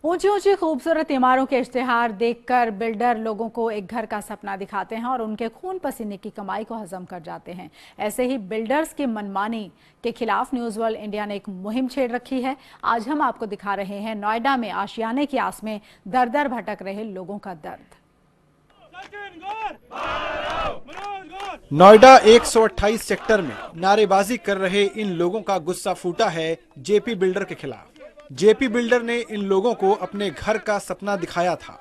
ऊंची ऊंची खूबसूरत इमारों के इश्तिहार देखकर बिल्डर लोगों को एक घर का सपना दिखाते हैं और उनके खून पसीने की कमाई को हजम कर जाते हैं। ऐसे ही बिल्डर्स की मनमानी के खिलाफ न्यूज वर्ल्ड इंडिया ने एक मुहिम छेड़ रखी है। आज हम आपको दिखा रहे हैं नोएडा में आशियाने की आस में दर दर भटक रहे लोगों का दर्द। नोएडा 128 सेक्टर में नारेबाजी कर रहे इन लोगों का गुस्सा फूटा है जेपी बिल्डर के खिलाफ। जेपी बिल्डर ने इन लोगों को अपने घर का सपना दिखाया था।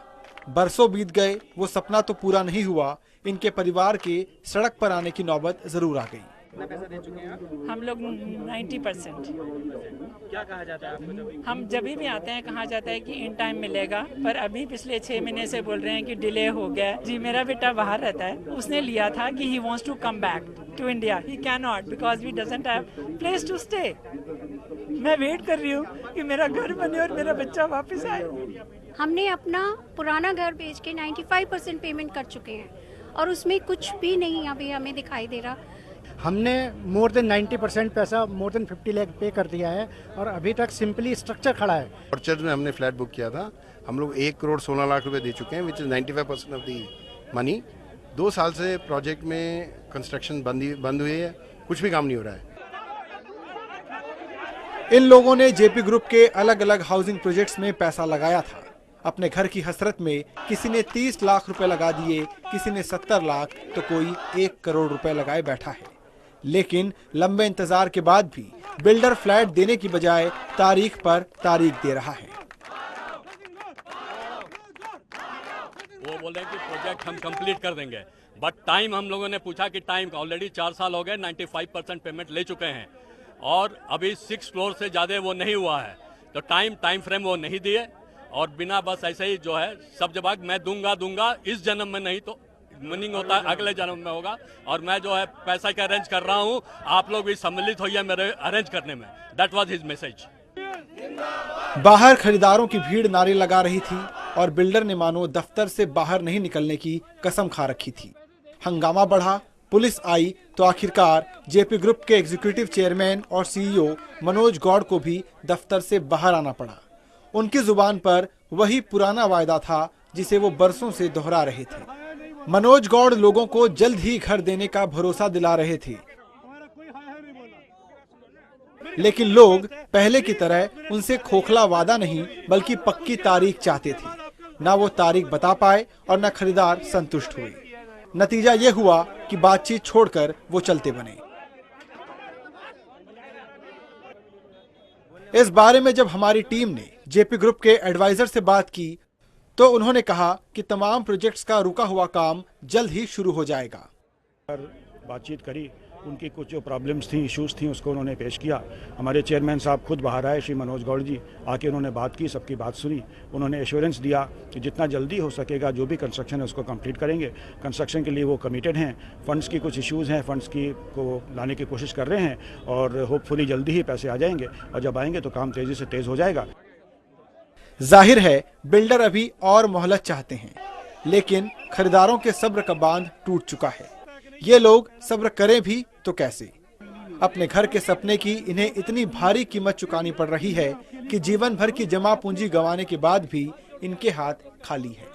बरसों बीत गए, वो सपना तो पूरा नहीं हुआ। इनके परिवार के सड़क पर आने की नौबत जरूर आ गई। कितना पैसा दे चुके हैं आप? हम लोग 90%। क्या कहा जाता है आपको हम जब भी आते हैं कहा जाता है कि इन टाइम मिलेगा, पर अभी पिछले 6 महीने से बोल रहे हैं कि डिले हो गया। जी, मेरा बेटा बाहर रहता है, उसने लिया था कि he wants to come back to India. He can not because we doesn't have place to stay. मैं वेट कर रही हूँ कि मेरा घर बने और मेरा बच्चा वापस आए। हमने अपना पुराना घर बेच के 95% पेमेंट कर चुके हैं और उसमें कुछ भी नहीं अभी हमें दिखाई दे रहा। हमने मोर देन 90% पैसा, मोर देन 50 लाख पे कर दिया है और अभी तक सिंपली स्ट्रक्चर खड़ा है। ऑर्चर्ड में हमने फ्लैट बुक किया था। हम लोग 1 करोड़ 16 लाख रुपए दे चुके हैं, which is 95% of the money. 2 साल से प्रोजेक्ट में कंस्ट्रक्शन बंद हुई है, कुछ भी काम नहीं हो रहा है। इन लोगों ने जेपी ग्रुप के अलग अलग हाउसिंग प्रोजेक्ट्स में पैसा लगाया था। अपने घर की हसरत में किसी ने 30 लाख रुपए लगा दिए, किसी ने 70 लाख, तो कोई 1 करोड़ रुपए लगाए बैठा है। लेकिन लंबे इंतजार के बाद भी बिल्डर फ्लैट देने की बजाय तारीख पर तारीख दे रहा है। वो बोल रहे हैं कि प्रोजेक्ट हम कंप्लीट कर देंगे, बट टाइम हम लोगों ने पूछा कि टाइम ऑलरेडी 4 साल हो गए, 95% पेमेंट ले चुके हैं और अभी 6 करोड़ से ज़्यादा वो नहीं हुआ है। तो टाइम फ्रेम वो नहीं दिए और बिना बस ऐसे ही जो है सब जवाब मैं दूंगा इस जन्म में, नहीं तो मीनिंग होता है अगले जन्म में होगा। और मैं जो है पैसा का अरेंज कर रहा हूँ, आप लोग भी सम्मिलित होइए मेरे अरेंज करने में। That was his message. बाहर खरीदारों की भीड़ नारे लगा रही थी और बिल्डर ने मानो दफ्तर से बाहर नहीं निकलने की कसम खा रखी थी। हंगामा बढ़ा, पुलिस आई तो आखिरकार जेपी ग्रुप के एग्जीक्यूटिव चेयरमैन और सीईओ मनोज गौड़ को भी दफ्तर से बाहर आना पड़ा। उनकी जुबान पर वही पुराना वायदा था जिसे वो बरसों से दोहरा रहे थे। मनोज गौड़ लोगों को जल्द ही घर देने का भरोसा दिला रहे थे, लेकिन लोग पहले की तरह उनसे खोखला वादा नहीं बल्कि पक्की तारीख चाहते थे। ना वो तारीख बता पाए और ना खरीदार संतुष्ट हुए। नतीजा ये हुआ कि बातचीत छोड़कर वो चलते बने। इस बारे में जब हमारी टीम ने जेपी ग्रुप के एडवाइजर से बात की तो उन्होंने कहा कि तमाम प्रोजेक्ट्स का रुका हुआ काम जल्द ही शुरू हो जाएगा। बातचीत करी, उनकी कुछ जो प्रॉब्लम्स थी, इश्यूज थी, उसको उन्होंने पेश किया। हमारे चेयरमैन साहब खुद बाहर आए, श्री मनोज गौड़ जी आके उन्होंने बात की, सबकी बात सुनी। उन्होंने एश्योरेंस दिया कि जितना जल्दी हो सकेगा जो भी कंस्ट्रक्शन है उसको कंप्लीट करेंगे। कंस्ट्रक्शन के लिए वो कमिटेड हैं। फंड्स की कुछ इश्यूज़ हैं, फंड्स की को लाने की कोशिश कर रहे हैं और होपफुली जल्दी ही पैसे आ जाएंगे और जब आएंगे तो काम तेज़ी से तेज़ हो जाएगा। जाहिर है बिल्डर अभी और मोहलत चाहते हैं, लेकिन खरीदारों के सब्र का बांध टूट चुका है। ये लोग सब्र करें भी तो कैसे? अपने घर के सपने की इन्हें इतनी भारी कीमत चुकानी पड़ रही है कि जीवन भर की जमा पूंजी गंवाने के बाद भी इनके हाथ खाली है।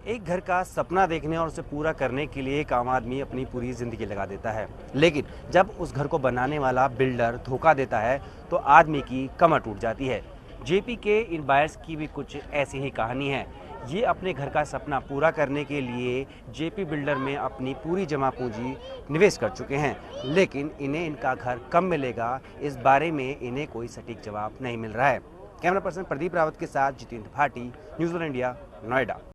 एक घर का सपना देखने और उसे पूरा करने के लिए एक आम आदमी अपनी पूरी जिंदगी लगा देता है, लेकिन जब उस घर को बनाने वाला बिल्डर धोखा देता है तो आदमी की कमर टूट जाती है। जेपी के इन बायर्स की भी कुछ ऐसी ही कहानी है। ये अपने घर का सपना पूरा करने के लिए जेपी बिल्डर में अपनी पूरी जमा पूंजी निवेश कर चुके हैं, लेकिन इन्हें इनका घर कब मिलेगा इस बारे में इन्हें कोई सटीक जवाब नहीं मिल रहा है। कैमरा पर्सन प्रदीप रावत के साथ Jitendra Bhati, news world India, Noida.